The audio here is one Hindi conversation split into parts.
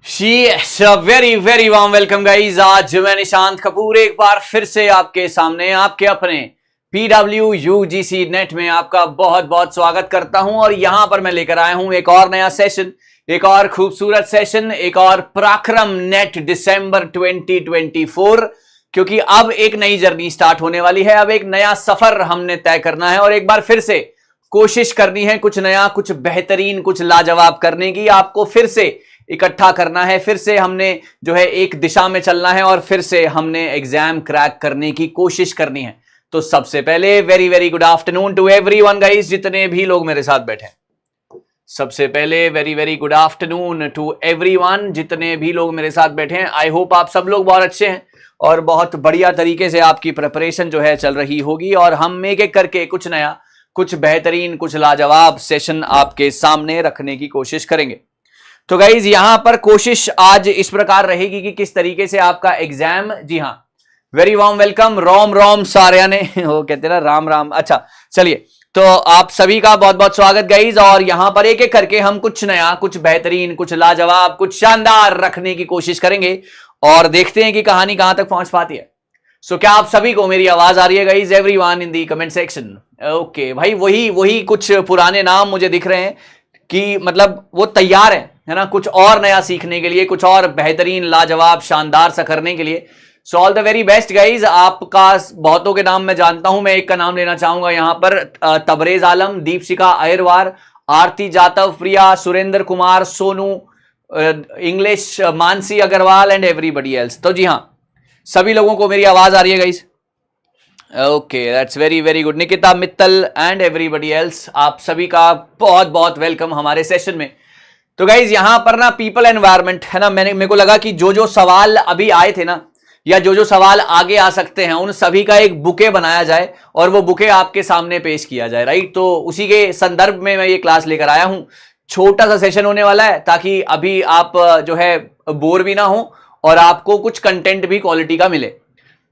Very very warm welcome guys. आज मैं निशांत कपूर एक बार फिर से आपके सामने आपके अपने PWUGC नेट में आपका बहुत बहुत स्वागत करता हूं। और यहां पर मैं लेकर आया हूं एक और नया सेशन, एक और खूबसूरत सेशन, एक और पराक्रम नेट दिसंबर 2024। क्योंकि अब एक नई जर्नी स्टार्ट होने वाली है, अब एक नया सफर हमने तय करना है और एक बार फिर से कोशिश करनी है कुछ नया, कुछ बेहतरीन, कुछ लाजवाब करने की। आपको फिर से इकट्ठा करना है, फिर से हमने जो है एक दिशा में चलना है और फिर से हमने एग्जाम क्रैक करने की कोशिश करनी है। तो सबसे पहले very very good afternoon to everyone guys, जितने भी लोग मेरे साथ बैठे हैं। सबसे पहले very very good afternoon to everyone, जितने भी लोग मेरे साथ बैठे हैं। आई होप आप सब लोग बहुत अच्छे हैं और बहुत बढ़िया तरीके से आपकी प्रिपरेशन जो है चल रही होगी और हम एक एक करके कुछ नया, कुछ बेहतरीन, कुछ लाजवाब सेशन आपके सामने रखने की कोशिश करेंगे। तो गाइज यहां पर कोशिश आज इस प्रकार रहेगी कि किस तरीके से आपका एग्जाम, जी हां, वेरी वार्म वेलकम, रोम रोम सारे ने वो कहते हैं ना राम राम। अच्छा चलिए, तो आप सभी का बहुत बहुत स्वागत गाइज। और यहां पर एक एक करके हम कुछ नया, कुछ बेहतरीन, कुछ लाजवाब, कुछ शानदार रखने की कोशिश करेंगे और देखते हैं कि कहानी कहां तक पहुंच पाती है। सो क्या आप सभी को मेरी आवाज आ रही है guys? Everyone in the comment section. Okay भाई, वही कुछ पुराने नाम मुझे दिख रहे हैं कि मतलब वो तैयार है ना, कुछ और नया सीखने के लिए, कुछ और बेहतरीन, लाजवाब, शानदार सा करने के लिए। So all the very best guys. आपका बहुतों के नाम मैं जानता हूं, मैं एक का नाम लेना चाहूंगा यहां पर। Tabrez Alam, Deepshika Ahirwar, Aarti Jatav, Priya, Surendra Kumar, Sonu English, Mansi Agarwal and everybody else. तो जी हां, सभी लोगों को मेरी आवाज आ रही है guys? Okay, that's very very good. Nikita Mittal and everybody else, आप सभी का बहुत बहुत वेलकम हमारे सेशन में। तो गाइज यहां पर ना पीपल एनवायरनमेंट है ना, मेरे को लगा कि जो सवाल अभी आए थे ना, या जो सवाल आगे आ सकते हैं, उन सभी का एक बुके बनाया जाए और वो बुके आपके सामने पेश किया जाए, राइट। तो उसी के संदर्भ में मैं ये क्लास लेकर आया हूं। छोटा सा सेशन होने वाला है ताकि अभी आप जो है बोर भी ना हो और आपको कुछ कंटेंट भी क्वालिटी का मिले।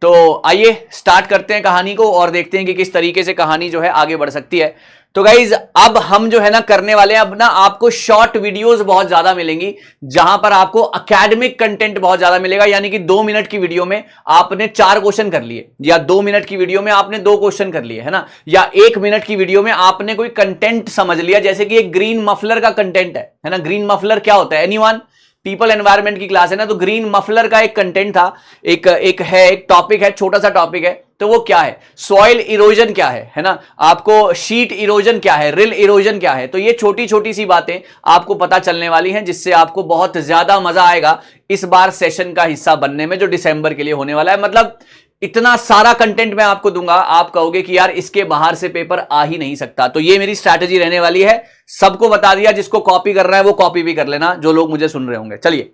तो आइए स्टार्ट करते हैं कहानी को और देखते हैं कि किस तरीके से कहानी जो है आगे बढ़ सकती है। तो गाइज अब हम जो है ना करने वाले हैं, अब ना आपको शॉर्ट वीडियोस बहुत ज्यादा मिलेंगी, जहां पर आपको एकेडमिक कंटेंट बहुत ज्यादा मिलेगा। यानी कि 2 मिनट की वीडियो में आपने 4 क्वेश्चन कर लिए, या 2 मिनट की वीडियो में आपने 2 क्वेश्चन कर लिए, है ना, या 1 मिनट की वीडियो में आपने कोई कंटेंट समझ लिया। जैसे कि एक ग्रीन मफलर का कंटेंट है ना। ग्रीन मफलर क्या होता है? एनीवन? पीपल एनवायरनमेंट की क्लास है ना, तो ग्रीन मफलर का एक कंटेंट था, एक टॉपिक है, छोटा सा टॉपिक है। तो वो क्या है? सॉइल इरोजन क्या है ना, आपको शीट इरोजन क्या है, रिल इरोजन क्या है। तो ये छोटी छोटी सी बातें आपको पता चलने वाली हैं, जिससे आपको बहुत ज्यादा मजा आएगा इस बार सेशन का हिस्सा बनने में, जो दिसंबर के लिए होने वाला है। मतलब इतना सारा कंटेंट मैं आपको दूंगा, आप कहोगे कि यार इसके बाहर से पेपर आ ही नहीं सकता। तो ये मेरी स्ट्रैटेजी रहने वाली है। सबको बता दिया, जिसको कॉपी कर रहा है वो कॉपी भी कर लेना, जो लोग मुझे सुन रहे होंगे। चलिए,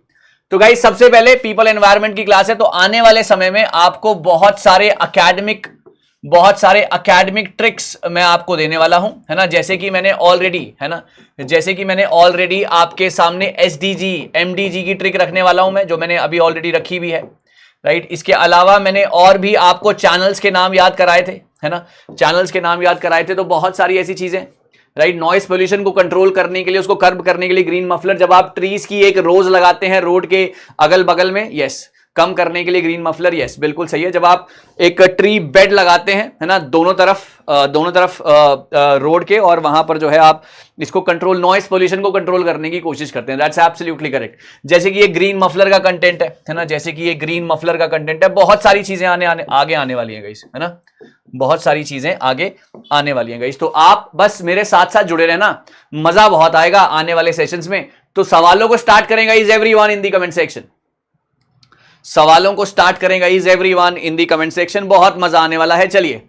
तो गाइस सबसे पहले पीपल एनवायरनमेंट की क्लास है, तो आने वाले समय में आपको बहुत सारे एकेडमिक ट्रिक्स मैं आपको देने वाला हूं, है ना। जैसे कि मैंने ऑलरेडी आपके सामने SDG MDG की ट्रिक रखने वाला हूं मैं, जो मैंने अभी ऑलरेडी रखी भी है, राइट। इसके अलावा मैंने और भी आपको चैनल्स के नाम याद कराए थे, है ना, चैनल्स के नाम याद कराए थे। तो बहुत सारी ऐसी चीजें, राइट। नॉइस पोल्यूशन को कंट्रोल करने के लिए, उसको कर्ब करने के लिए ग्रीन मफलर, जब आप ट्रीज की एक रोज लगाते हैं रोड के अगल बगल में, यस, कम करने के लिए ग्रीन मफलर, यस बिल्कुल सही है। जब आप एक ट्री बेड लगाते हैं, है ना, दोनों तरफ रोड के, और वहां पर जो है आप इसको कंट्रोल, नॉइस पोल्यूशन को कंट्रोल करने की कोशिश करते हैं, दैट्स एब्सोल्युटली करेक्ट। जैसे कि ये ग्रीन मफलर का कंटेंट है ना, जैसे कि ये ग्रीन मफलर का कंटेंट है। बहुत सारी चीजें आगे आने वाली हैं गाइस, है ना, बहुत सारी चीजें आगे आने वाली हैं गाइस। तो आप बस मेरे साथ साथ जुड़े रहना, मजा बहुत आएगा आने वाले सेशंस में। तो सवालों को स्टार्ट करेंगे guys everyone in the comment section, सवालों को स्टार्ट करेंगे guys everyone in the comment section, बहुत मजा आने वाला है। चलिए,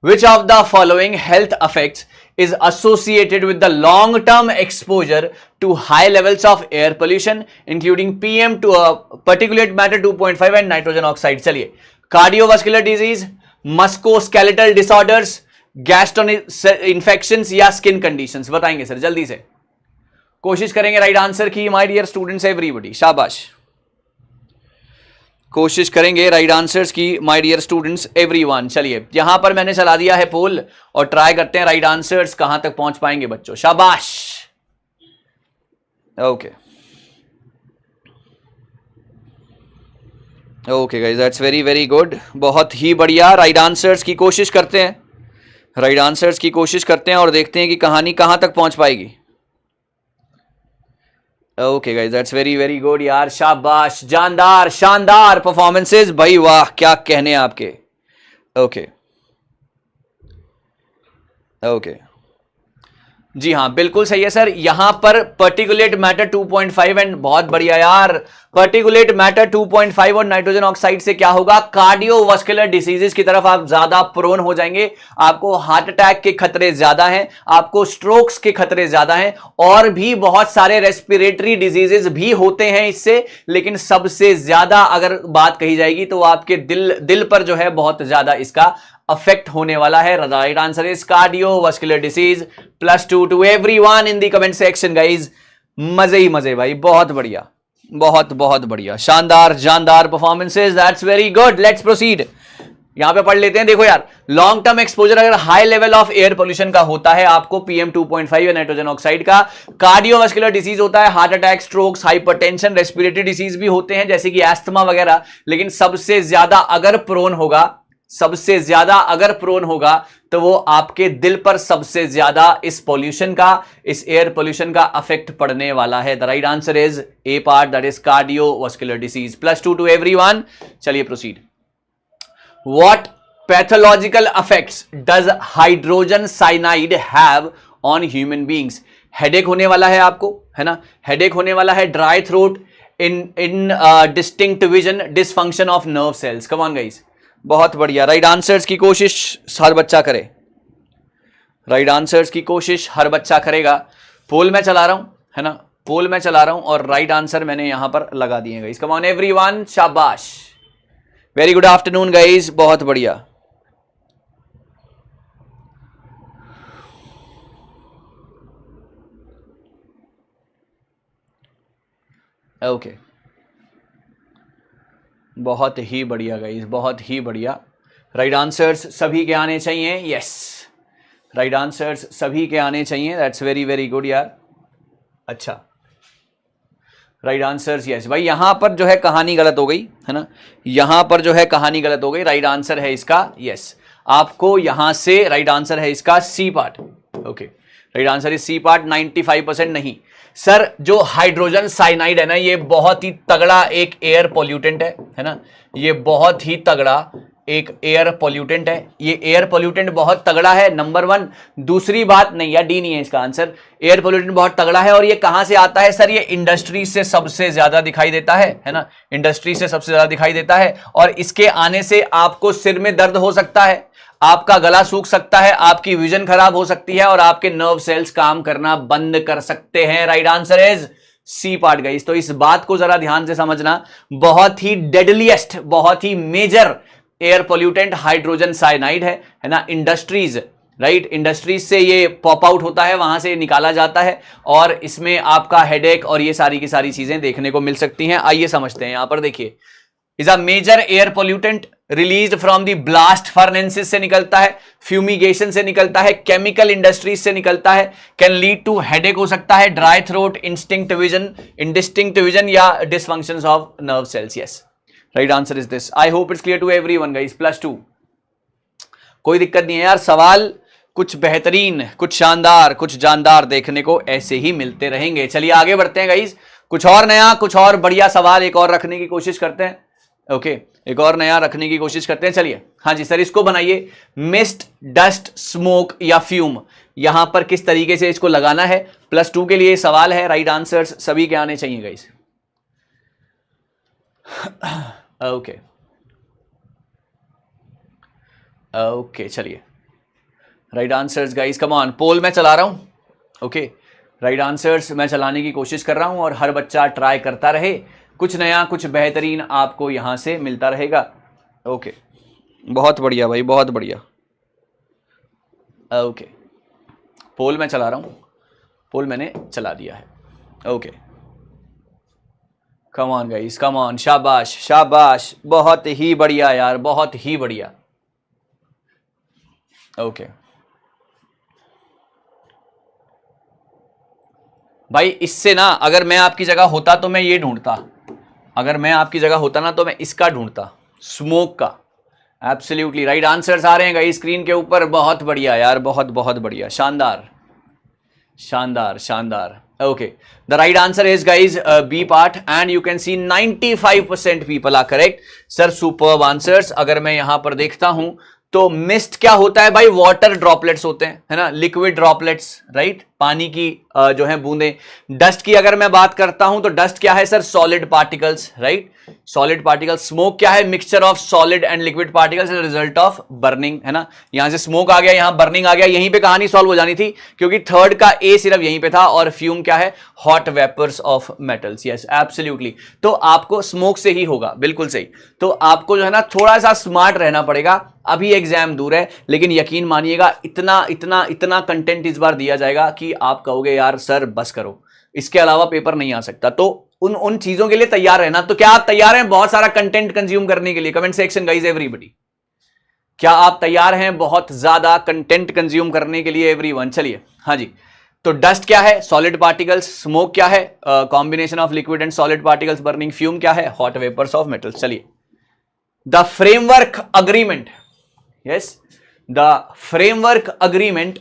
which of the following health effects is associated with the long term exposure to high levels of air pollution including PM to particulate matter 2.5 and nitrogen oxide? चलिए, cardiovascular disease, musculoskeletal disorders, gastro infections या स्किन कंडीशंस? बताएंगे सर, जल्दी से कोशिश करेंगे राइट आंसर की। माय डियर स्टूडेंट्स एवरीबॉडी, शाबाश, कोशिश करेंगे राइट आंसर्स की माय डियर स्टूडेंट्स एवरीवन। चलिए, यहां पर मैंने चला दिया है पोल और ट्राई करते हैं राइट आंसर्स कहां तक पहुंच पाएंगे बच्चों। शाबाश, okay okay guys, that's very very good, बहुत ही बढ़िया। राइट आंसर्स की कोशिश करते हैं, राइट आंसर्स की कोशिश करते हैं और देखते हैं कि कहानी कहां तक पहुंच पाएगी। Okay guys, that's very very good यार, शाबाश, जानदार, शानदार परफॉर्मेंसेस भाई, वाह क्या कहने हैं आपके। ओके ओके जी हाँ, बिल्कुल सही है सर। यहां पर पर्टिकुलेट मैटर 2.5 एंड बहुत बढ़िया यार, पर्टिकुलेट मैटर 2.5 और नाइट्रोजन ऑक्साइड से क्या होगा, कार्डियोवास्कुलर डिसीजेस की तरफ आप ज्यादा प्रोन हो जाएंगे, आपको हार्ट अटैक के खतरे ज्यादा हैं, आपको स्ट्रोक्स के खतरे ज्यादा हैं, और भी बहुत सारे रेस्पिरेटरी डिजीजेस भी होते हैं इससे, लेकिन सबसे ज्यादा अगर बात कही जाएगी तो आपके दिल पर जो है बहुत ज्यादा इसका अफेक्ट होने वाला है। Right answer is cardiovascular disease. +2 to everyone in the comment section guys. मजे ही मजे भाई, बहुत बढ़िया, बहुत बहुत बढ़िया, शानदार जानदार performances, that's very good. Let's proceed, यहां पे पढ़ लेते हैं। देखो यार, लॉन्ग टर्म एक्सपोजर अगर high level of air pollution का होता है आपको, PM 2.5 या नाइट्रोजन ऑक्साइड का, कार्डियोवास्कुलर डिसीज होता है, heart attack, strokes, hypertension, respiratory disease भी होते हैं जैसे कि एस्थमा वगैरह, लेकिन सबसे ज्यादा अगर प्रोन होगा, सबसे ज्यादा अगर प्रोन होगा तो वो आपके दिल पर सबसे ज्यादा इस पोल्यूशन का, इस एयर पोल्यूशन का अफेक्ट पड़ने वाला है। The right answer is A part, that is cardiovascular disease. +2 to everyone. चलिए proceed. What pathological effects does hydrogen cyanide have on human beings? Headache होने वाला है आपको, है ना, हेडेक होने वाला है, dry throat, in distinct vision, dysfunction of nerve sales. Come on guys, बहुत बढ़िया। राइट आंसर्स की कोशिश हर बच्चा करे, राइट आंसर्स की कोशिश हर बच्चा करेगा। पोल मैं चला रहा हूं, है ना, पोल मैं चला रहा हूं और राइट आंसर मैंने यहां पर लगा दिए गाइस। कम ऑन एवरीवन, शाबाश, वेरी गुड आफ्टरनून गाइस, बहुत बढ़िया। ओके बहुत ही बढ़िया गाइस, बहुत ही बढ़िया। राइट आंसर्स सभी के आने चाहिए, यस, राइट आंसर्स सभी के आने चाहिए, दैट्स वेरी वेरी गुड यार। अच्छा, राइट आंसर्स यस भाई, यहां पर जो है कहानी गलत हो गई, है ना, यहां पर जो है कहानी गलत हो गई। राइट आंसर है इसका यस, आपको यहां से राइट आंसर है इसका C part. Okay, right answer is C part. 95% नहीं सर, जो हाइड्रोजन साइनाइड है ना, ये बहुत ही तगड़ा एक एयर पोल्यूटेंट है ना, ये बहुत ही तगड़ा एक एयर पोल्यूटेंट है, ये एयर पोल्यूटेंट बहुत तगड़ा है, नंबर 1। दूसरी बात, नहीं यार, डी नहीं है इसका आंसर, एयर पोल्यूटेंट बहुत तगड़ा है। और ये कहां से आता है सर? ये इंडस्ट्री से सबसे ज्यादा दिखाई देता है ना, इंडस्ट्री से सबसे ज्यादा दिखाई देता है। और इसके आने से आपको सिर में दर्द हो सकता है, आपका गला सूख सकता है, आपकी विजन खराब हो सकती है और आपके नर्व सेल्स काम करना बंद कर सकते हैं। Right answer is C part guys. तो इस बात को जरा ध्यान से समझना, बहुत ही डेडलीस्ट, बहुत ही major air pollutant hydrogen cyanide है ना, इंडस्ट्रीज, राइट, इंडस्ट्रीज से ये पॉप आउट होता है, वहां से निकाला जाता है और इसमें आपका हेडेक और ये सारी की सारी चीजें देखने को मिल सकती हैं। आइए समझते हैं, यहां पर देखिए, is a major air pollutant released from the blast furnaces से निकलता है, फ्यूमिगेशन से निकलता है, केमिकल इंडस्ट्रीज से निकलता है, कैन लीड टू हेडेक हो सकता है, dry throat, instinct vision, indistinct vision या dysfunctions of nerve cells. Yes, right answer is this. I hope it's clear to everyone guys. +2, कोई दिक्कत नहीं है यार, सवाल कुछ बेहतरीन, कुछ शानदार, कुछ जानदार देखने को ऐसे ही मिलते रहेंगे। चलिए आगे बढ़ते हैं गाइस, कुछ और नया, कुछ और बढ़िया सवाल एक और रखने की कोशिश करते हैं। ओके, एक और नया रखने की कोशिश करते हैं। चलिए, हाँ जी सर, इसको बनाइए, मिस्ट, डस्ट, स्मोक या फ्यूम, यहां पर किस तरीके से इसको लगाना है, +2 के लिए सवाल है। राइट आंसर्स सभी के आने चाहिए गाइस। ओके ओके, चलिए, right answers guys, come on, poll मैं चला रहा हूं। ओके, राइट आंसर्स मैं चलाने की कोशिश कर रहा हूं और हर बच्चा ट्राई करता रहे, कुछ नया, कुछ बेहतरीन आपको यहां से मिलता रहेगा। ओके, बहुत बढ़िया भाई, बहुत बढ़िया। ओके, पोल मैं चला रहा हूं, पोल मैंने चला दिया है। Okay, come on guys, come on, शाबाश शाबाश, बहुत ही बढ़िया यार, बहुत ही बढ़िया। ओके, भाई इससे ना अगर मैं आपकी जगह होता तो मैं ये ढूंढता, अगर मैं आपकी जगह होता ना तो मैं इसका ढूंढता, स्मोक का। एब्सोल्युटली राइट आंसर्स आ रहे हैं गाइस स्क्रीन के ऊपर। बहुत बढ़िया यार, बहुत बहुत बढ़िया, शानदार शानदार शानदार। Okay, the right answer is guys B part and you can see 95% people are correct. Sir superb answers. अगर मैं यहां पर देखता हूं तो मिस्ट क्या होता है भाई? वाटर ड्रॉपलेट्स होते हैं, है ना, लिक्विड ड्रॉपलेट्स, राइट, पानी की जो है बूंदें। डस्ट की अगर मैं बात करता हूं तो डस्ट क्या है sir? Solid particles, right, solid particles. Smoke क्या है? Mixture of solid and liquid particles as result of burning, है ना। यहां से स्मोक आ गया, यहां बर्निंग आ गया, यहीं पे कहानी सॉल्व हो जानी थी, क्योंकि थर्ड का ए सिर्फ यहीं पे था। और फ्यूम क्या है? Hot vapours of metals. Yes absolutely. तो आपको स्मोक से ही होगा, बिल्कुल सही। तो आपको जो है ना थोड़ा सा स्मार्ट रहना पड़ेगा। अभी एग्जाम दूर है, लेकिन यकीन मानिएगा इतना इतना इतना कंटेंट इस बार दिया जाएगा कि आप कहोगे यार सर बस करो, इसके अलावा पेपर नहीं आ सकता। तो उन उन चीजों के लिए तैयार रहना। तो क्या आप तैयार हैं बहुत सारा कंटेंट कंज्यूम करने के लिए? कमेंट सेक्शन गाइस एवरीबॉडी, क्या आप तैयार हैं बहुत ज्यादा कंटेंट कंज्यूम करने के लिए एवरीवन? चलिए, हाँ जी। तो डस्ट क्या है? Solid particles. स्मोक क्या है? Combination of liquid and solid particles burning. Fume क्या है? Hot vapours of metals. चलिए, the framework agreement, yes, the framework agreement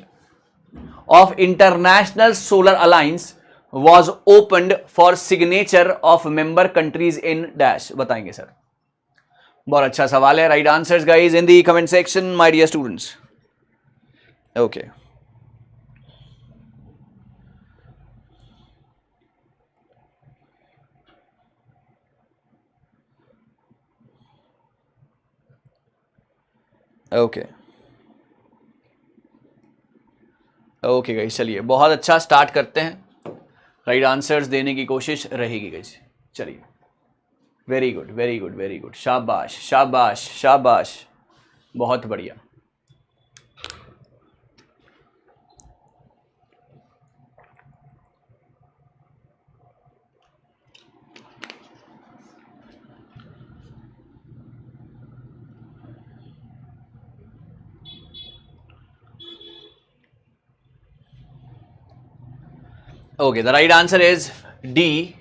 of International Solar Alliance was opened for signature of member countries in dash। बताएंगे सर। बहुत अच्छा सवाल है। Right answers guys in the comment section my dear students. Okay, okay, okay guys, चलिए बहुत अच्छा, स्टार्ट करते हैं। राइट आंसर्स देने की कोशिश रहेगी गाइज। चलिए, very good very good very good, शाबाश शाबाश शाबाश, बहुत बढ़िया। Okay, the right answer is D,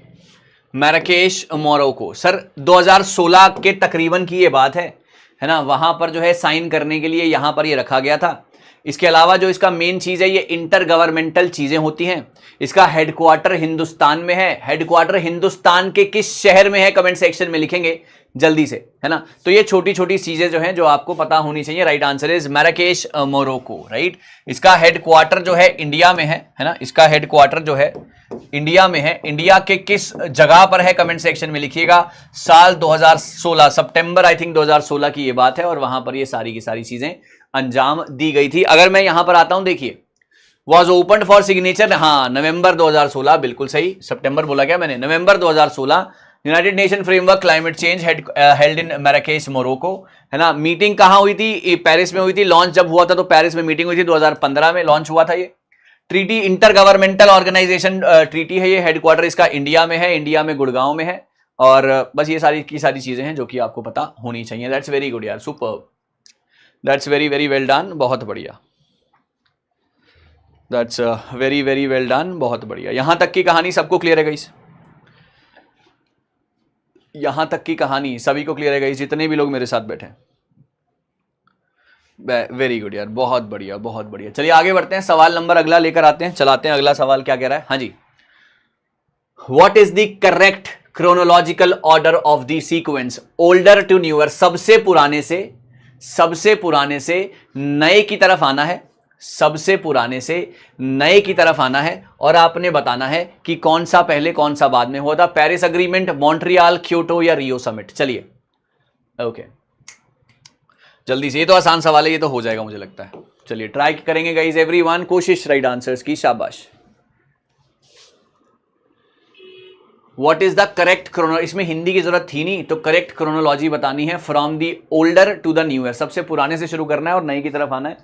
Marrakesh Morocco. Sir 2016 के तकरीबन की ये बात है ना, वहां पर जो है साइन करने के लिए यहां पर ये रखा गया था। इसके अलावा जो इसका मेन चीज है, ये इंटर गवर्नमेंटल चीजें होती हैं। इसका हेडक्वार्टर हिंदुस्तान में है। हेडक्वार्टर हिंदुस्तान के किस शहर में है? कमेंट सेक्शन में लिखेंगे जल्दी से, है ना। तो ये छोटी छोटी चीजें जो हैं जो आपको पता होनी चाहिए। Right answer is Marrakesh Morocco, right. इसका हेडक्वार्टर जो है इंडिया में है ना, इसका हेडक्वार्टर जो है इंडिया में है। इंडिया के किस जगह पर है? कमेंट सेक्शन में लिखिएगा। साल 2016, सितंबर आई थिंक 2016 की ये बात है, और वहां पर ये सारी की सारी चीजें अंजाम दी गई थी। अगर मैं यहां पर आता हूं, देखिए, वॉज ओपन फॉर सिग्नेचर, हाँ नवंबर 2016, बिल्कुल सही। सितंबर बोला क्या मैंने? नवंबर 2016। United Nation framework climate change held in Marrakesh Morocco, है ना। मीटिंग कहां हुई थी? पेरिस में हुई थी। लॉन्च जब हुआ था तो पेरिस में मीटिंग हुई थी, 2015 में लॉन्च हुआ था ये। Treaty intergovernmental organisation treaty है ये। हेडक्वार्टर इसका इंडिया में है, इंडिया में गुड़गांव में है। और बस ये सारी की सारी चीजें हैं जो कि आपको पता होनी चाहिए। दैट्स वेरी गुड यार, super, that's very very well done, बहुत बढ़िया। That's very very well done, बहुत बढ़िया। यहां तक की कहानी सबको क्लियर है गाइस? यहां तक की कहानी सभी को क्लियर है गाइस, जितने भी लोग मेरे साथ बैठे हैं? वेरी गुड यार, बहुत बढ़िया बहुत बढ़िया। चलिए आगे बढ़ते हैं, सवाल नंबर अगला लेकर आते हैं, चलाते हैं। अगला सवाल क्या कह रहा है? हाँ जी, what is the correct chronological order of the sequence older to newer? सबसे पुराने से नए की तरफ आना है, सबसे पुराने से नए की तरफ आना है, और आपने बताना है कि कौन सा पहले कौन सा बाद में हुआ था। पेरिस अग्रीमेंट, मॉन्ट्रियल, क्योटो या रियो समिट? चलिए, ओके, जल्दी से, ये तो आसान सवाल है, ये तो हो जाएगा मुझे लगता है। चलिए ट्राई करेंगे गाइस एवरीवन, कोशिश राइट आंसर्स की, शाबाश। What is the correct Chrono, इसमें हिंदी की जरूरत थी नहीं, तो करेक्ट क्रोनोलॉजी बतानी है। From the older to the newer, सबसे पुराने से शुरू करना है और नई की तरफ आना है।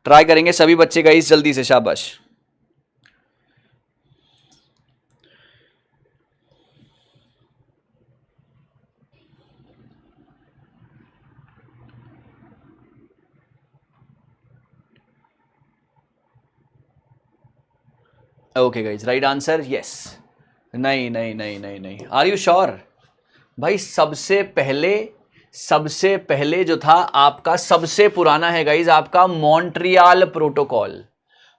ट्राई करेंगे सभी बच्चे गाइस जल्दी से, शाबाश। Okay guys, right answer yes. नहीं नहीं नहीं नहीं नहीं, आर यू श्योर? भाई सबसे पहले जो था आपका, सबसे पुराना है गाइज आपका मॉन्ट्रियल प्रोटोकॉल।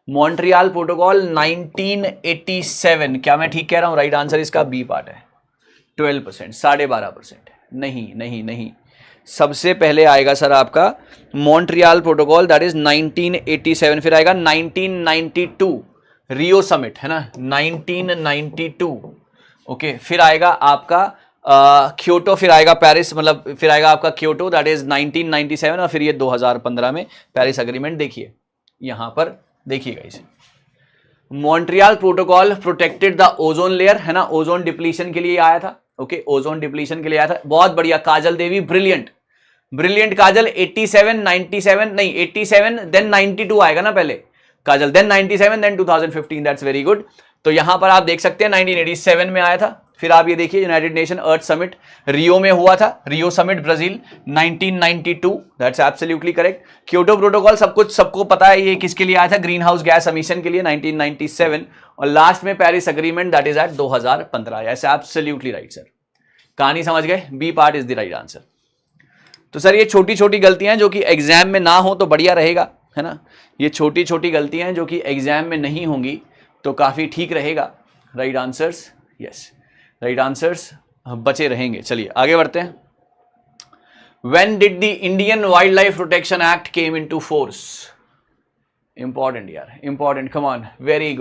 Montreal protocol 1987। क्या मैं ठीक कह रहा हूं? राइट आंसर इसका बी पार्ट है। 12%, 12.5%। नहीं नहीं नहीं, सबसे पहले आएगा सर आपका मॉन्ट्रियल प्रोटोकॉल, दैट इज 1987। फिर आएगा 1992 रियो समिट, है ना, 1992। ओके, फिर आएगा आपका क्योटो, फिर आएगा पेरिस, मतलब फिर आएगा आपका क्योटो, दैट इज 1997। और फिर ये 2015 में पेरिस अग्रीमेंट। देखिए यहां पर देखिएगा इसे, Montreal protocol protected the ozone layer, है ना, ओजोन डिप्लीशन के लिए आया था। ओके, ओजोन डिप्लीशन के लिए आया था। बहुत बढ़िया काजल देवी, ब्रिलियंट ब्रिलियंट काजल। 87, 97 नहीं, 87 देन 92 आएगा ना पहले Kajal, then 97 then 2015, that's very good. तो यहां पर आप देख सकते हैं 1987 में आया था। फिर आप ये देखिए United Nation earth summit Rio में हुआ था, Rio summit Brazil 1992, that's absolutely correct. Kyoto protocol सब कुछ सबको पता है, ये किसके लिए आया था? ग्रीन हाउस गैस एमिशन के लिए 1997। और लास्ट में Paris agreement, that is at 2015। Yes absolutely right sir, कहानी समझ गए, B part is the right answer. तो सर ये छोटी छोटी गलतियां जो कि एग्जाम में ना हो तो बढ़िया रहेगा, है ना, ये छोटी छोटी गलतियां जो कि एग्जाम में नहीं होंगी तो काफी ठीक रहेगा। Right answers yes, right answers बचे रहेंगे। चलिए आगे बढ़ते हैं। When did the Indian Wildlife Protection Act came into force? Important यार, important, come on, very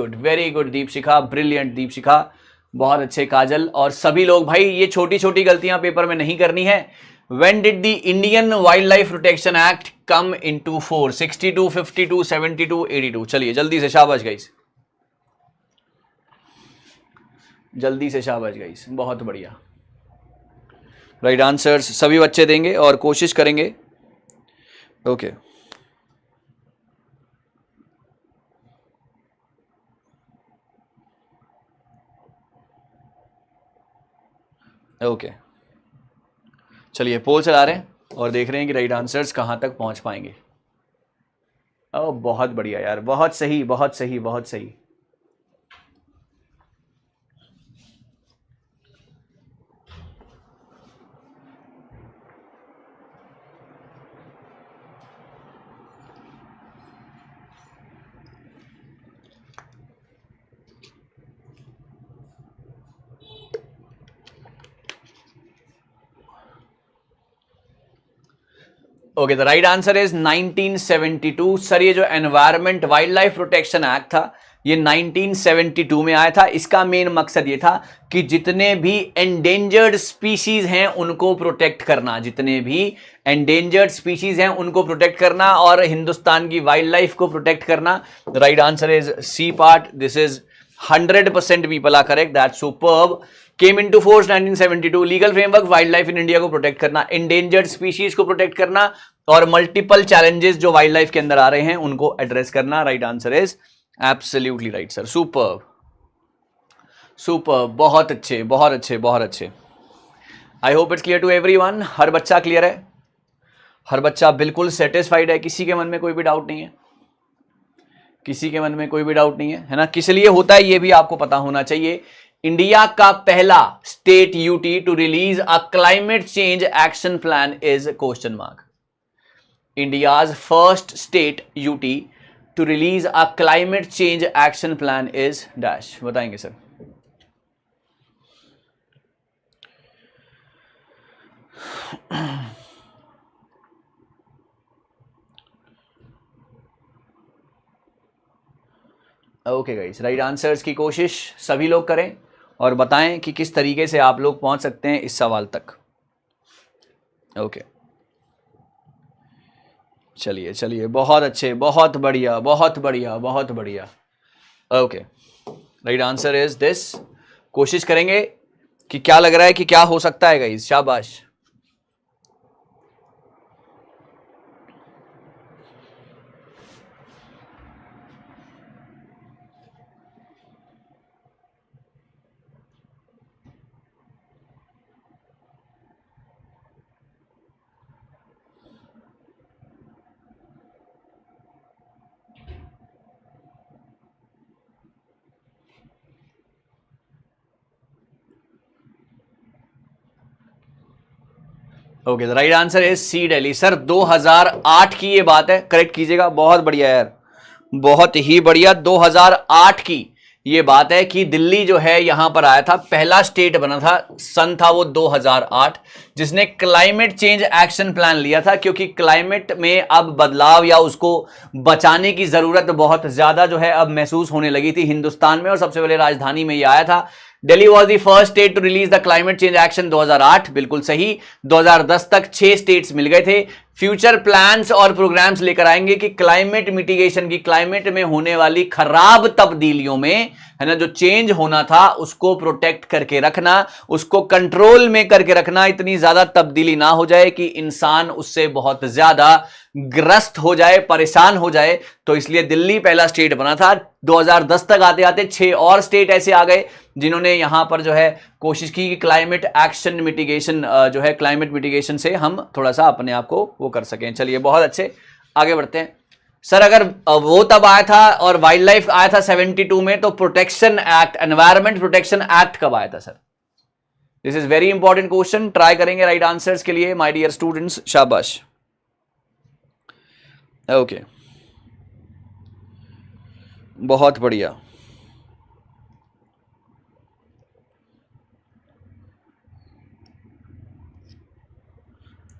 good Deepshikha, brilliant Deepshikha, बहुत अच्छे काजल। और सभी लोग भाई ये छोटी छोटी गलतियां पेपर में नहीं करनी है। When did the Indian Wildlife Protection Act come into force? 62, 52, 72, 82। चलिए जल्दी से, शाबाश गाइस, जल्दी से शाबाश गाइस, बहुत बढ़िया। राइट आंसर्स सभी बच्चे देंगे और कोशिश करेंगे। ओके ओके, चलिए पोल चला रहे हैं और देख रहे हैं कि राइट आंसर्स कहां तक पहुंच पाएंगे। ओ बहुत बढ़िया यार, बहुत सही बहुत सही बहुत सही। Okay, the right answer is 1972। Sir ये जो environment wild life protection act था ये 1972 में आया था। इसका मेन मकसद ये था कि जितने भी एंडेंजर्ड स्पीशीज हैं उनको प्रोटेक्ट करना, जितने भी एंडेंजर्ड स्पीशीज हैं उनको प्रोटेक्ट करना और हिंदुस्तान की वाइल्ड लाइफ को प्रोटेक्ट करना। Right answer is C part, this is 100% people are correct, that's superb. Came into force 1972, legal framework wildlife in India को प्रोटेक्ट करना, एंडेंजर्ड स्पीशीज को प्रोटेक्ट करना और मल्टीपल चैलेंजेस जो वाइल्ड लाइफ के अंदर आ रहे हैं उनको एड्रेस करना। Right answer is absolutely right sir, superb superb, बहुत अच्छे बहुत अच्छे बहुत अच्छे। I hope it's clear to everyone. हर बच्चा क्लियर है, हर बच्चा बिल्कुल सेटिस्फाइड है, किसी के मन में कोई भी डाउट नहीं है, किसी के मन में कोई भी डाउट नहीं है ना? किस लिए होता है ये भी आपको पता होना चाहिए। इंडिया का पहला state UT to release a climate change action plan is question mark. India's first state UT to release a climate change action plan is dash, बताएंगे sir. Okay guys, right answers की कोशिश सभी लोग करें और बताएं कि किस तरीके से आप लोग पहुंच सकते हैं इस सवाल तक। ओके चलिए चलिए, बहुत अच्छे, बहुत बढ़िया बहुत बढ़िया बहुत बढ़िया। Okay, right answer is this. कोशिश करेंगे कि क्या लग रहा है कि क्या हो सकता है गाइस, शाबाश। Okay, the right answer is C Delhi. Sir 2008 की ये बात है, करेक्ट कीजिएगा। बहुत बढ़िया यार, बहुत ही बढ़िया। 2008 की ये बात है कि दिल्ली जो है यहां पर आया था, पहला स्टेट बना था, सन था वो 2008, जिसने क्लाइमेट चेंज एक्शन प्लान लिया था, क्योंकि क्लाइमेट में अब बदलाव या उसको बचाने की जरूरत बहुत ज्यादा जो है अब महसूस होने लगी थी हिंदुस्तान में, और सबसे पहले राजधानी में ये आया था। Delhi was the first state to release the climate change action 2008, बिल्कुल सही। 2010 तक 6 स्टेट्स मिल गए थे। फ्यूचर प्लान्स और प्रोग्राम्स लेकर आएंगे कि क्लाइमेट मिटिगेशन की, क्लाइमेट में होने वाली खराब तब्दीलियों में, है ना, जो चेंज होना था उसको प्रोटेक्ट करके रखना, उसको कंट्रोल में करके रखना, इतनी ज्यादा तब्दीली ना हो जाए कि इंसान उससे बहुत ज्यादा ग्रस्त हो जाए, परेशान हो जाए। तो इसलिए दिल्ली पहला स्टेट बना था। 2010 तक आते आते 6 और स्टेट ऐसे आ गए जिन्होंने यहां पर जो है कोशिश की कि क्लाइमेट एक्शन मिटिगेशन जो है, क्लाइमेट मिटिगेशन से हम थोड़ा सा अपने आप को वो कर सकें। चलिए बहुत अच्छे, आगे बढ़ते हैं। सर अगर वो तब आया था और वाइल्ड लाइफ आया था 72 में, तो protection act, environment protection act कब आया था sir? This is very important question, try करेंगे राइट आंसर्स के लिए माय डियर स्टूडेंट्स, शाबाश। ओके, बहुत बढ़िया।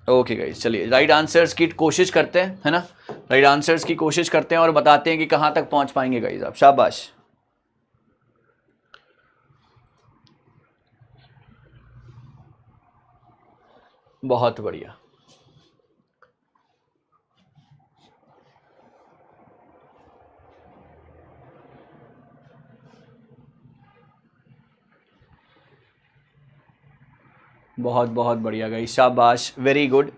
ओके गाइस, चलिए राइट आंसर्स की कोशिश करते हैं, है ना, राइट आंसर्स की कोशिश करते हैं और बताते हैं कि कहां तक पहुंच पाएंगे गाइस आप। शाबाश, बहुत बढ़िया। बहुत बहुत बढ़िया गाइस, शाबाश, वेरी गुड।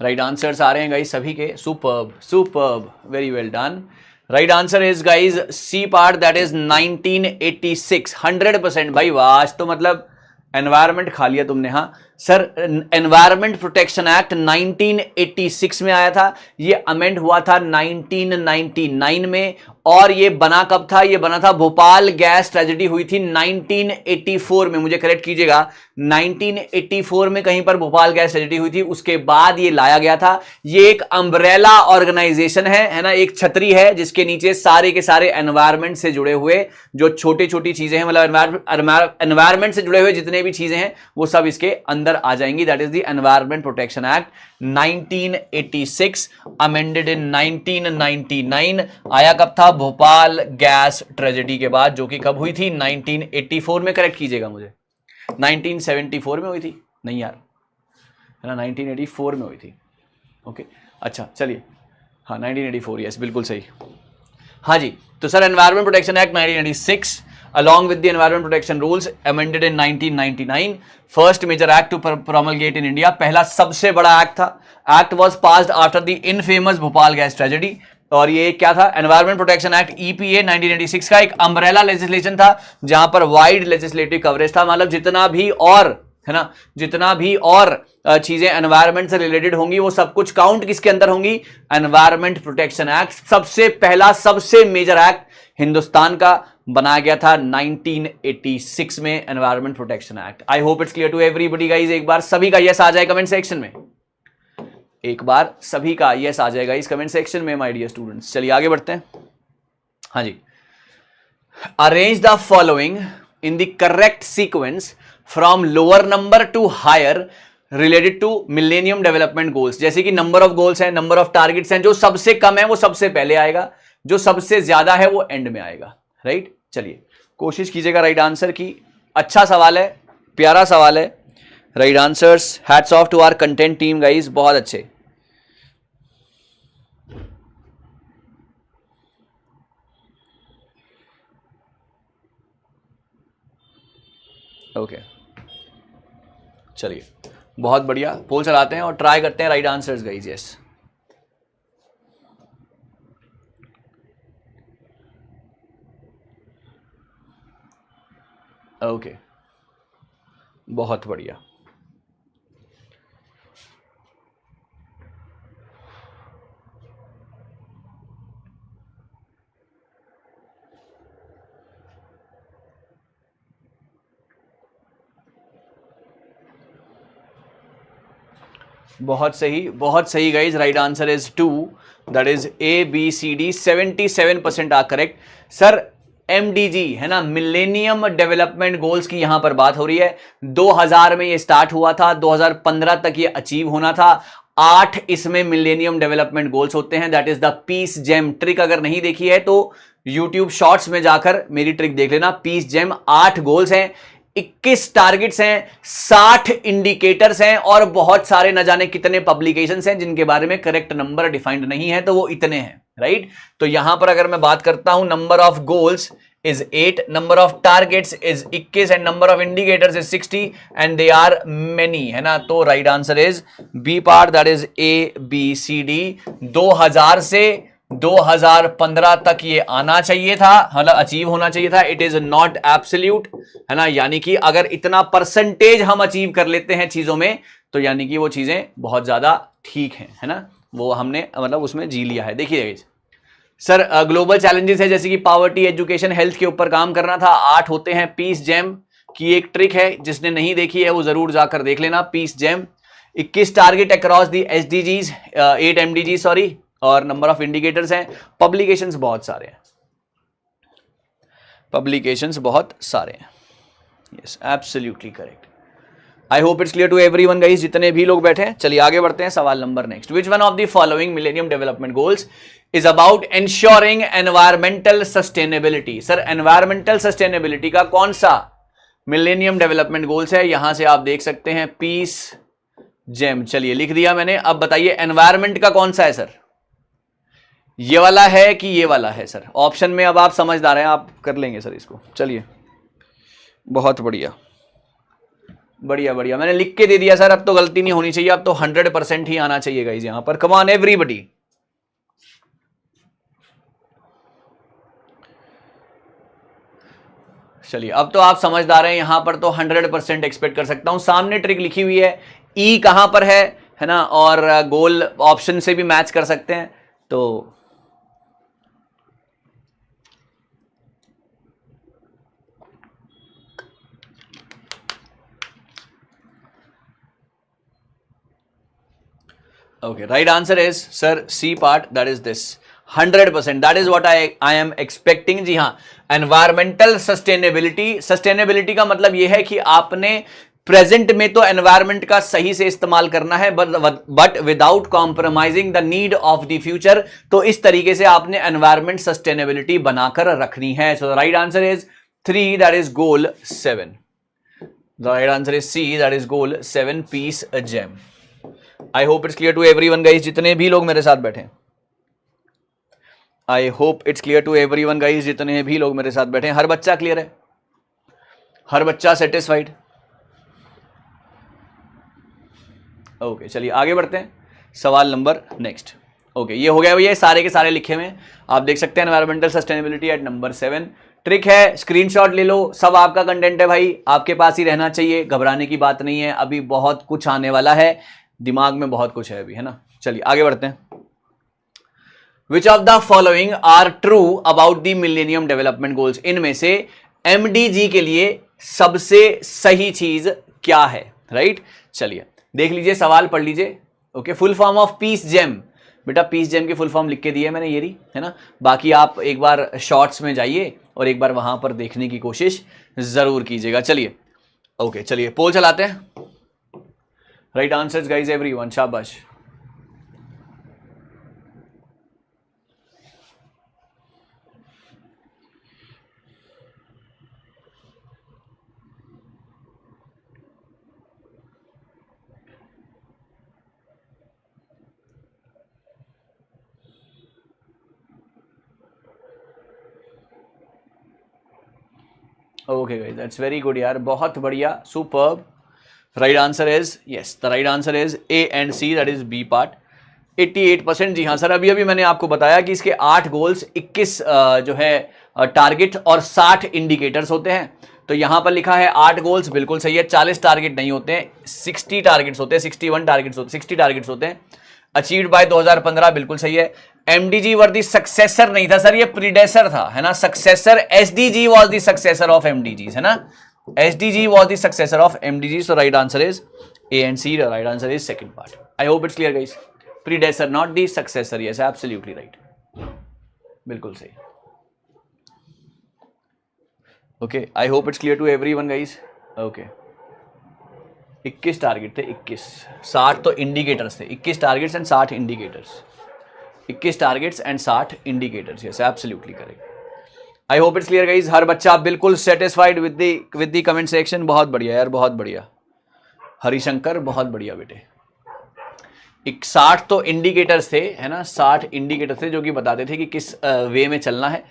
राइट आंसर्स आ रहे हैं गाइस सभी के, superb superb, very well done. Right answer is guys C part, that is 1986। 100% भाई, वाह, आज तो मतलब एनवायरमेंट खा लिया तुमने। हाँ सर, एनवायरमेंट प्रोटेक्शन एक्ट 1986 में आया था, ये अमेंड हुआ था 1999 में, और ये बना कब था? ये बना था, भोपाल गैस ट्रेजेडी हुई थी 1984 में, मुझे करेक्ट कीजिएगा, 1984 में कहीं पर भोपाल गैस ट्रेजेडी हुई थी, उसके बाद ये लाया गया था। ये एक अम्ब्रेला ऑर्गेनाइजेशन है ना, एक छतरी है जिसके नीचे सारे के सारे एनवायरमेंट से जुड़े हुए जो छोटी छोटी चीजें हैं, मतलब एनवायरमेंट से जुड़े हुए जितने भी चीजें हैं वो सब इसके अंदर आ जाएंगी। That is the environment protection act 1986, amended in 1999। आया कब था? भोपाल गैस ट्रेजेडी के बाद, जो कि कब हुई थी? 1984 में, करेक्ट कीजिएगा मुझे, 1974 में हुई थी, नहीं यार, है ना, 1984 में हुई थी। ओके, अच्छा चलिए, हाँ 1984, यस बिल्कुल सही। हाँ जी, तो sir environment protection act 1986 along with the environment protection rules amended in 1999, first major act to promulgate in India, पहला सबसे बड़ा एक्ट था। Act was passed after the infamous Bhopal gas tragedy, और ये क्या था? एनवायरमेंट प्रोटेक्शन एक्ट ईपीए 1986 का एक अम्ब्रेला लेजिस्लेशन था, जहां पर वाइड लेजिस्लेटिव कवरेज था, मतलब जितना भी और, है ना, जितना भी और चीजें एनवायरमेंट से रिलेटेड होंगी वो सब कुछ काउंट किसके अंदर होंगी? Environment protection act. सबसे पहला, सबसे मेजर एक्ट हिंदुस्तान का बनाया गया था 1986 में, environment protection act. I hope it's clear to everybody guys. एक बार सभी का यस आ जाए कमेंट सेक्शन में, एक बार सभी का यस आ जाएगा इस कमेंट सेक्शन में माय डियर स्टूडेंट्स। चलिए आगे बढ़ते हैं। हाँ जी, arrange the following in the correct sequence from lower number to higher related to millennium development goals. जैसे कि नंबर ऑफ गोल्स हैं, नंबर ऑफ टारगेट्स हैं, जो सबसे कम है वो सबसे पहले आएगा, जो सबसे ज्यादा है वो एंड में आएगा। राइट, चलिए कोशिश कीजिएगा राइट आंसर की। अच्छा सवाल है, प्यारा सवाल है। Right answers, hats off to our content team guys, बहुत अच्छे। ओके, चलिए बहुत बढ़िया, पोल चलाते हैं और ट्राई करते हैं right answers guys. Yes, okay, बहुत बढ़िया। बहुत सही guys, right answer is 2, that is ABCD, 77% are correct. Sir MDG है ना, मिलेनियम डेवलपमेंट गोल्स की यहां पर बात हो रही है। 2000 में ये स्टार्ट हुआ था, 2015 तक ये अचीव होना था। 8 इसमें मिलेनियम डेवलपमेंट गोल्स होते हैं, that is the peace gem trick. अगर नहीं देखी है तो यूट्यूब शॉर्ट्स में जाकर मेरी ट्रिक देख लेना। पीस जेम 8 गोल्स हैं, 21 टारगेट्स हैं, 60 इंडिकेटर्स हैं और बहुत सारे न जाने कितने पब्लिकेशंस हैं जिनके बारे में करेक्ट नंबर डिफाइंड नहीं है, तो वो इतने हैं, राइट। तो यहां पर अगर मैं बात करता हूं, number of goals is 8, number of targets is 21 and number of indicators is 60 and they are many, है ना। तो right answer is B part, that is ABCD। 2000 से 2015 तक ये आना चाहिए था, मतलब अचीव होना चाहिए था। इट इज नॉट एब्सोल्यूट, है ना, यानी कि अगर इतना परसेंटेज हम अचीव कर लेते हैं चीजों में तो यानी कि वो चीजें बहुत ज्यादा ठीक हैं, है ना, वो हमने मतलब उसमें जी लिया है। देखिए सर, ग्लोबल चैलेंजेस है जैसे कि पावर्टी, एजुकेशन, हेल्थ के ऊपर काम करना था, 8 होते हैं। पीस जेम की एक ट्रिक है, जिसने नहीं देखी है वो जरूर जाकर देख लेना, peace gem. 21 target across the SDGs, 8 MDG sorry, और नंबर ऑफ इंडिकेटर्स हैं। पब्लिकेशंस बहुत सारे हैं, पब्लिकेशंस बहुत सारे हैं। Yes, absolutely correct. I hope it's clear to everyone guys, जितने भी लोग बैठे हैं। चलिए आगे बढ़ते हैं, सवाल number next. Which one of the following millennium development goals is about ensuring environmental sustainability. Sir, environmental sustainability का कौन सा मिलेनियम डेवलपमेंट गोल्स है? यहां से आप देख सकते हैं पीस जेम। चलिए लिख दिया मैंने। अब बताइए एनवायरमेंट का कौन सा है सर? ये वाला है कि ये वाला है सर? ऑप्शन में अब आप समझदार हैं, आप कर लेंगे सर इसको। चलिए बहुत बढ़िया बढ़िया बढ़िया, मैंने लिख के दे दिया सर। अब तो गलती नहीं होनी चाहिए, अब तो 100% ही आना चाहिए गाइस यहां पर। Come on everybody. चलिए अब तो आप समझदार हैं, यहां पर तो 100% एक्सपेक्ट कर सकता हूं। सामने ट्रिक लिखी हुई है, ई कहां पर है ना, और गोल ऑप्शन से भी मैच कर सकते हैं। तो okay, right answer is sir C part, that is this 100%, that is what I am expecting। जी हाँ, एनवायरमेंटल सस्टेनेबिलिटी का मतलब यह है कि आपने प्रेजेंट में तो एनवायरमेंट का सही से इस्तेमाल करना है, but without compromising the need of the future. तो इस तरीके से आपने एनवायरमेंट सस्टेनेबिलिटी बनाकर रखनी है। So the right answer is 3, that is goal 7। The right answer is C, that is goal 7 peace gem. I hope it's clear to everyone guys, जितने भी लोग मेरे साथ बैठे। I hope it's clear to everyone guys, जितने भी लोग मेरे साथ बैठे। हर बच्चा क्लियर है? हर बच्चा सेटिस्फाइड? ओके, चलिए आगे बढ़ते हैं। सवाल नंबर नेक्स्ट। ओके, ये हो गया भैया, सारे के सारे लिखे हुए आप देख सकते हैं। Environmental sustainability at number 7 trick है, स्क्रीनशॉट ले लो। सब आपका कंटेंट है भाई, आपके पास ही रहना चाहिए, घबराने की बात नहीं है। अभी बहुत कुछ आने वाला है, दिमाग में बहुत कुछ है अभी, है ना। चलिए आगे बढ़ते हैं। Which of the following are true about the millennium development goals? इनमें से MDG के लिए सबसे सही चीज क्या है? राइट, चलिए देख लीजिए, सवाल पढ़ लीजिए। Okay, full form of peace gem. बेटा पीस जेम की फुल फॉर्म लिख के दी है मैंने, ये रही, है ना। बाकी आप एक बार शॉर्ट्स में जाइए और एक बार वहां पर देखने की कोशिश जरूर कीजिएगा। चलिए ओके, चलिए पोल चलाते हैं। राइट आंसर्स गाइज एवरीवन, शाबाश। Okay guys, that's very good यार, बहुत बढ़िया, superb. Right answer is yes, the right answer is A and C, that is B part, 88%। जी हाँ सर, अभी मैंने आपको बताया कि इसके 8 गोल्स, 21 जो है टारगेट और 60 इंडिकेटर्स होते हैं। तो यहां पर लिखा है 8 गोल्स, बिल्कुल सही है। 40 टारगेट नहीं होते हैं, 60 टारगेट्स होते हैं, 61 टारगेट्स होते हैं, 60 टारगेट्स होते हैं। अचीव्ड बाय 2015, बिल्कुल सही है। MDG वर्दी सक्सेसर नहीं था सर, ये प्रीडेसर था, है ना। Successor SDG was the successor of MDG, है ना। SDG was the successor of MDG। So right answer is A and C, the right answer is second part. I hope it's clear, guys. Predecessor, not the successor. Yes, absolutely right. बिल्कुल सही. Okay, I hope it's clear to everyone, guys. Okay. 21 target थे, 21. 60 तो इंडिकेटर्स थे. 21 targets and 60 indicators. 21 targets and 60 indicators. Yes, absolutely correct. I hope it's clear, guys. हर बच्चा बिल्कुल satisfied with the comment section. बहुत बढ़िया यार, बहुत बढ़िया. हरिशंकर, बहुत बढ़िया बेटे. 60 तो इंडिकेटर्स थे, है ना. 60 इंडिकेटर्स थे जो कि बताते थे कि किस वे में चलना है.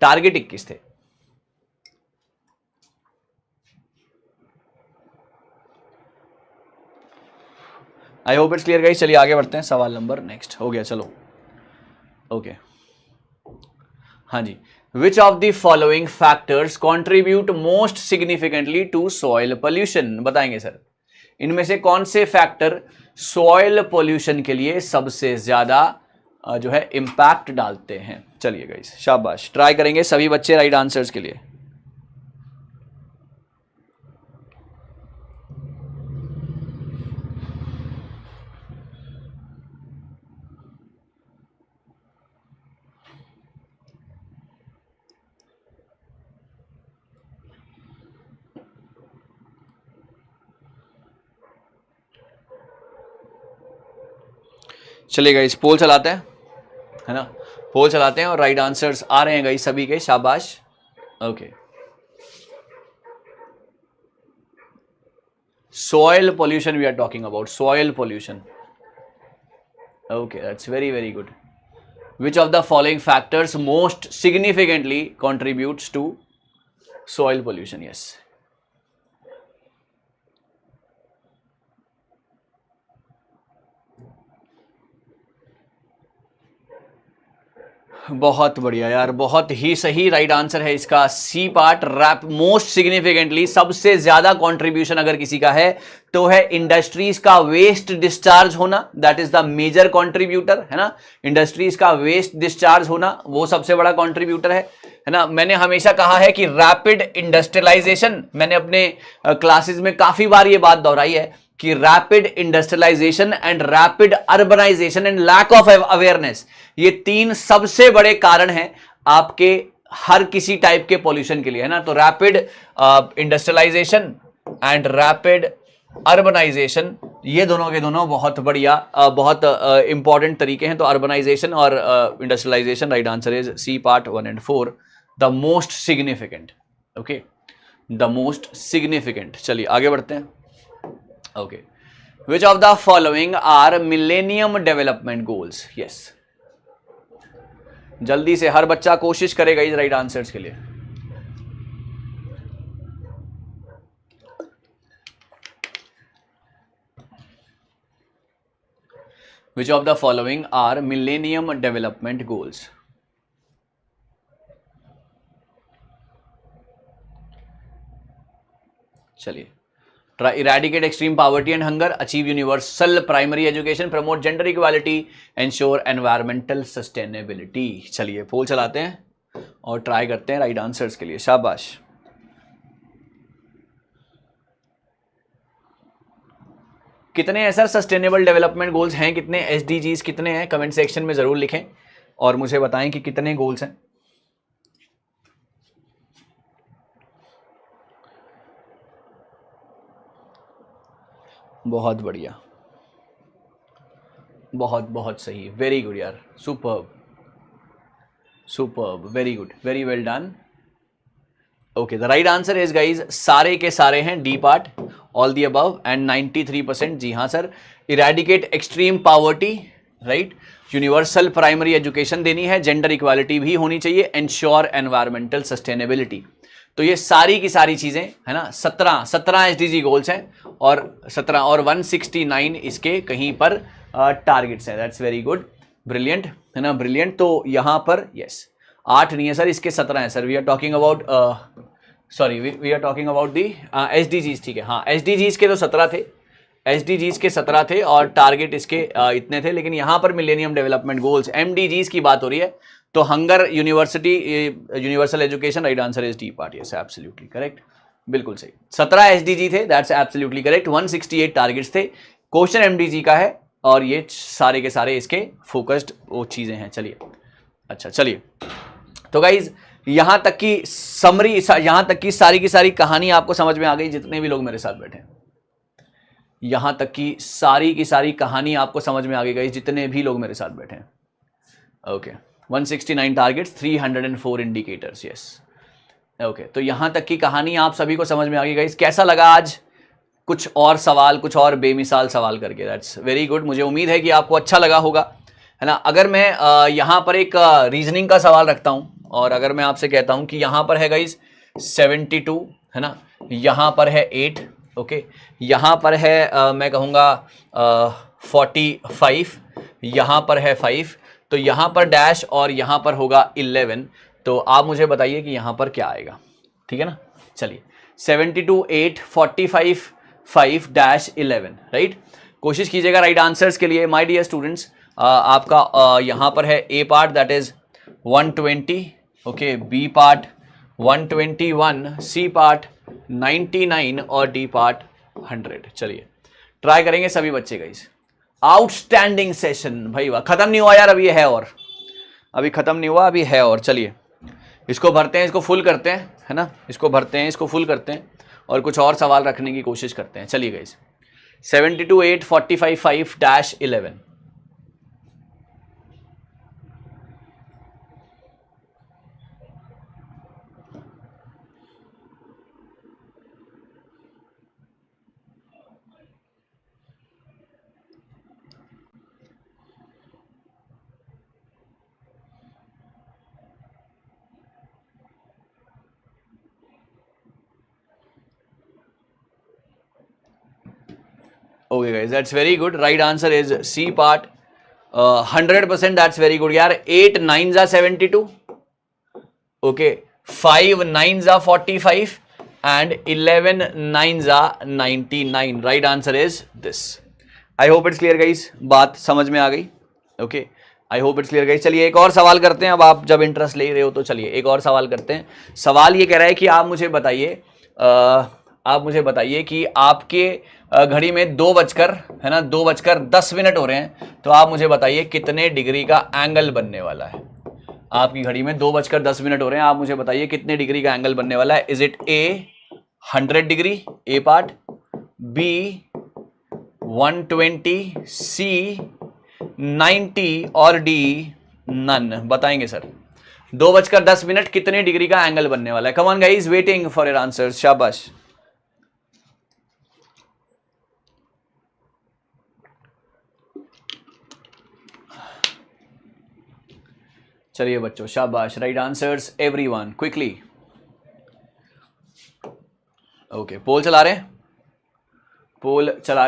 टारगेट 21 थे. आई होप इट्स क्लियर, गाइज. चलिए आगे बढ़ते हैं. सवाल नंबर नेक्स्ट हो गया. चलो ओके. हाँ जी. Which of the following factors contribute most significantly to soil pollution. बताएंगे सर, इनमें से कौन से फैक्टर सॉइल पोल्यूशन के लिए सबसे ज्यादा जो है इंपैक्ट डालते हैं. चलिए गाइस, शाबाश. ट्राई करेंगे सभी बच्चे राइट आंसर्स के लिए. चलिए गाइस, पोल चलाते हैं, है ना. पोल चलाते हैं और राइट आंसर्स आ रहे हैं गाइस सभी के. शाबाश. Okay. Soil pollution we are talking about. Soil pollution. Okay, that's very very good. Which of the following factors most significantly contributes to soil pollution. Yes. बहुत बढ़िया यार, बहुत ही सही. राइट आंसर है इसका C part. Rap most significantly, सबसे ज्यादा कंट्रीब्यूशन अगर किसी का है तो है इंडस्ट्रीज का वेस्ट डिस्चार्ज होना. That is the major contributor, है ना. इंडस्ट्रीज का वेस्ट डिस्चार्ज होना वो सबसे बड़ा कंट्रीब्यूटर है ना. मैंने हमेशा कहा है कि रैपिड इंडस्ट्रियलाइजेशन, मैंने अपने क्लासेस में काफी बार ये बात दोहराई है कि rapid industrialisation and rapid urbanisation and lack of awareness, ये 3 सबसे बड़े कारण हैं आपके हर किसी टाइप के पॉल्यूशन के लिए, है ना. तो rapid industrialisation and rapid urbanisation, ये दोनों के दोनों बहुत बढ़िया, बहुत इंपॉर्टेंट तरीके हैं. तो अर्बनाइजेशन और industrialisation, right answer is C part 1 and 4, the most significant. Okay, the most significant. चलिए आगे बढ़ते हैं. Okay. Which of the following are millennium development goals. Yes, जल्दी से हर बच्चा कोशिश करेगा इस राइट आंसर्स के लिए. Which of the following are millennium development goals. चलिए. Eradicate extreme poverty and hunger, achieve universal primary education, promote gender equality, ensure environmental sustainability. चलिए पोल चलाते हैं और ट्राई करते हैं राइट आंसर्स के लिए. शाबाश. कितने हैं सर सस्टेनेबल डेवलपमेंट गोल्स हैं? कितने SDGs कितने हैं? कमेंट सेक्शन में जरूर लिखें और मुझे बताएं कि कितने गोल्स हैं. बहुत बढ़िया, बहुत बहुत सही. वेरी गुड यार, superb superb, very good, very well done. Okay, the right answer is guys सारे के सारे हैं D part, all the above and 93%. जी हाँ sir. Eradicate extreme poverty, right. Universal primary education देनी है, जेंडर इक्वालिटी भी होनी चाहिए, एंश्योर एनवायरमेंटल सस्टेनेबिलिटी. तो ये सारी की सारी चीजें, है ना. 17 SDG गोल्स हैं और 17 और 169 इसके कहीं पर टारगेट्स हैं. दैट्स वेरी गुड, ब्रिलियंट, है ना, ब्रिलियंट. तो यहां पर यस 8 नहीं है सर, इसके 17 है sir. We are talking about we are talking about the SDGs. ठीक है, हाँ, SDGs के तो 17 थे, SDGs के 17 थे और टारगेट इसके इतने थे. लेकिन यहां पर मिलेनियम डेवलपमेंट गोल्स MDGs की बात हो रही है. तो hunger, universal education, right answer is D part. Yes, absolutely correct. बिल्कुल सही, 17 एसडीजी थे, दैट्स एब्सोल्युटली करेक्ट। 168 टारगेट्स थे। क्वेश्चन एमडीजी का है और ये सारे के सारे इसके फोकस्ड वो चीजें हैं। चलिए, अच्छा चलिए, तो गाइज यहां तक की समरी, यहां तक की सारी कहानी आपको समझ में आ गई, जितने भी लोग मेरे साथ बैठे हैं, यहां तक की सारी कहानी आपको समझ में आ गई गाइज, जितने भी लोग मेरे साथ बैठे हैं। Okay, 169 targets, 304 indicators, yes. Okay, तो यहां तक की कहानी आप सभी को समझ में आ गई गाइज। कैसा लगा आज कुछ और सवाल, कुछ और बेमिसाल सवाल करके? That's very good. मुझे उम्मीद है कि आपको अच्छा लगा होगा, है ना। अगर मैं यहां पर एक रीजनिंग का सवाल रखता हूं और अगर मैं आपसे कहता हूं कि यहां पर है गाइज 72, है ना, यहां पर है 8, ओके, यहां पर है मैं कहूंगा 45, यहां पर है 5, तो यहां पर डैश और यहां पर होगा 11, तो आप मुझे बताइए कि यहां पर क्या आएगा, ठीक है ना। चलिए, 72, 8, 45, 5 डैश 11, राइट। कोशिश कीजिएगा राइट आंसर्स के लिए। माय डियर स्टूडेंट्स, आपका यहां पर है A part that is 120, okay, B part 121, C part 99 और डी पार्ट 100। चलिए ट्राई करेंगे सभी बच्चे गाइस। आउटस्टैंडिंग सेशन भाई, वाह। खत्म नहीं हुआ यार, अभी है और, अभी खत्म नहीं हुआ, अभी है और। चलिए इसको भरते हैं, इसको फुल करते हैं, है ना, इसको भरते हैं, इसको फुल करते हैं और कुछ और सवाल रखने की कोशिश करते हैं। चलिए guys, 72, 8, 45, 5 dash 11। Okay guys, that's very good. Right answer is C part. 100%, that's very good यार। 8 9s are 72, okay, 5 9s are 45 and 11 9s are 99. Right answer is this. I hope it's clear guys, बात समझ में आ गई, okay, I hope it's clear guys। चलिए एक और सवाल करते हैं। अब आप जब इंटरेस्ट ले रहे हो तो चलिए एक और सवाल करते हैं। सवाल ये कह रहा है कि आप मुझे बताइए कि आपके घड़ी में 2 बजकर, है ना, 2:10 हो रहे हैं, तो आप मुझे बताइए कितने डिग्री का एंगल बनने वाला है। आपकी घड़ी में 2:10 हो रहे हैं, आप मुझे बताइए कितने डिग्री का एंगल बनने वाला है। Is it a 100 degree, a part, B 120, C 90 और डी नन? बताएंगे सर। 2:10 कितने डिग्री का एंगल बनने वाला है? Come on guys, waiting for your answers. शाबाश। चलिए बच्चों, शाबाश। Right answers everyone, quickly. Okay, poll चला रहे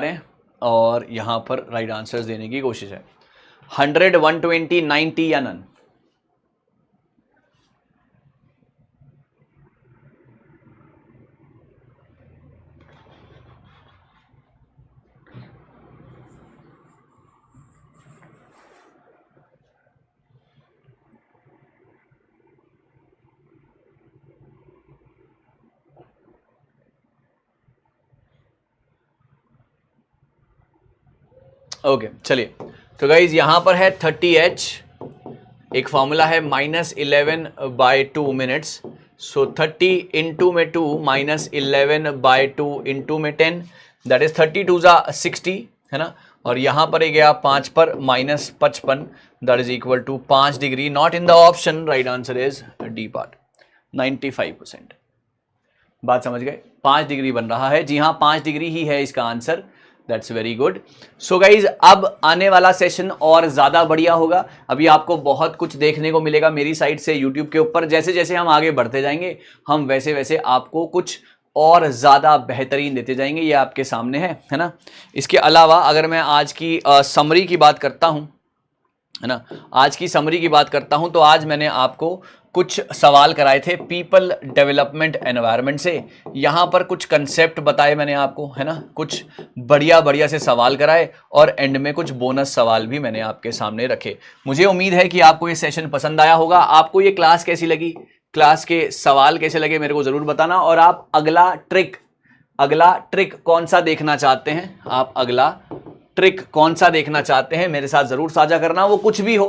हैं और यहां पर राइट आंसर्स देने की कोशिश है। 100, 120, 90 या नन? ओके, चलिए। तो गाइज यहां पर है 30H, एक फॉर्मूला है -11/2 मिनट्स। सो 30 इंटू में 2 -11/2 इंटू में 10, दैट इज 32 है ना। और यहां पर गया 5 पर -55, that is equal to 5 degree. Not in the option, right answer is D part, 95%। बात समझ गए? 5 डिग्री बन रहा है, जी हाँ 5 डिग्री ही है इसका answer. That's very good. So guys, अब आने वाला सेशन और ज्यादा बढ़िया होगा। अभी आपको बहुत कुछ देखने को मिलेगा मेरी साइड से यूट्यूब के ऊपर। जैसे जैसे हम आगे बढ़ते जाएंगे, हम वैसे वैसे आपको कुछ और ज्यादा बेहतरीन देते जाएंगे। ये आपके सामने है ना। इसके अलावा अगर मैं आज की समरी की बात करता हूं, है ना, आज की समरी की बात करता हूं, तो आज मैंने आपको कुछ सवाल कराए थे पीपल डेवलपमेंट एनवायरनमेंट से। यहां पर कुछ कंसेप्ट बताए मैंने आपको, है ना, कुछ बढ़िया से सवाल कराए और एंड में कुछ बोनस सवाल भी मैंने आपके सामने रखे। मुझे उम्मीद है कि आपको ये सेशन पसंद आया होगा। आपको ये क्लास कैसी लगी क्लास के सवाल कैसे लगे मेरे को जरूर बताना, और आप अगला ट्रिक कौन सा देखना चाहते हैं, आप अगला ट्रिक कौन सा देखना चाहते हैं मेरे साथ जरूर साझा करना। वो कुछ भी हो,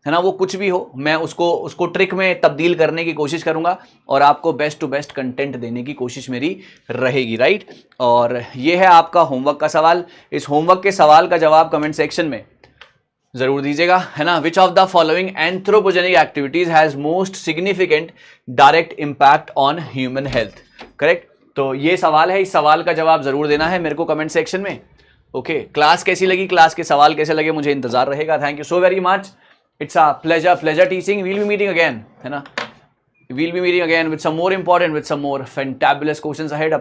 है ना, वो कुछ भी हो, मैं उसको ट्रिक में तब्दील करने की कोशिश करूंगा और आपको बेस्ट टू बेस्ट कंटेंट देने की कोशिश मेरी रहेगी, राइट। और ये है आपका होमवर्क का सवाल। इस होमवर्क के सवाल का जवाब कमेंट सेक्शन में जरूर दीजिएगा, है ना। विच of the following anthropogenic activities has most significant direct impact on human health, correct. तो ये सवाल है, इस सवाल का जवाब जरूर देना है मेरे को कमेंट सेक्शन में। ओके, क्लास कैसी लगी, क्लास के सवाल कैसे लगे, मुझे इंतजार रहेगा। Thank you so very much, it's a pleasure teaching. We'll be meeting again, है ना, we'll be meeting again with some more important, with some more fantabulous questions ahead.